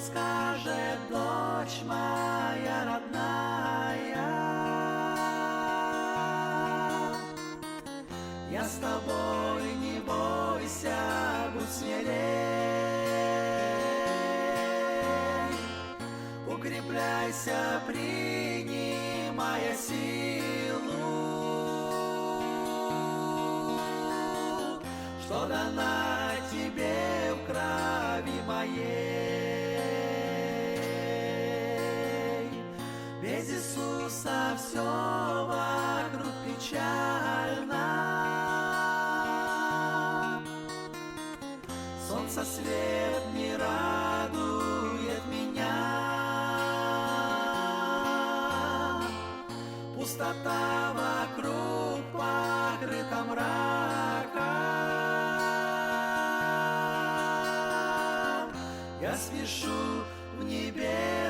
скажет дочь моя родная: я с тобой, не бойся, будь смелей. Укрепляйся, принимая силу, что дана тебе в крови моей. Без Иисуса все вокруг печально. Солнце свет не радует меня. Пустота вокруг покрыта мраком. Я спешу в небе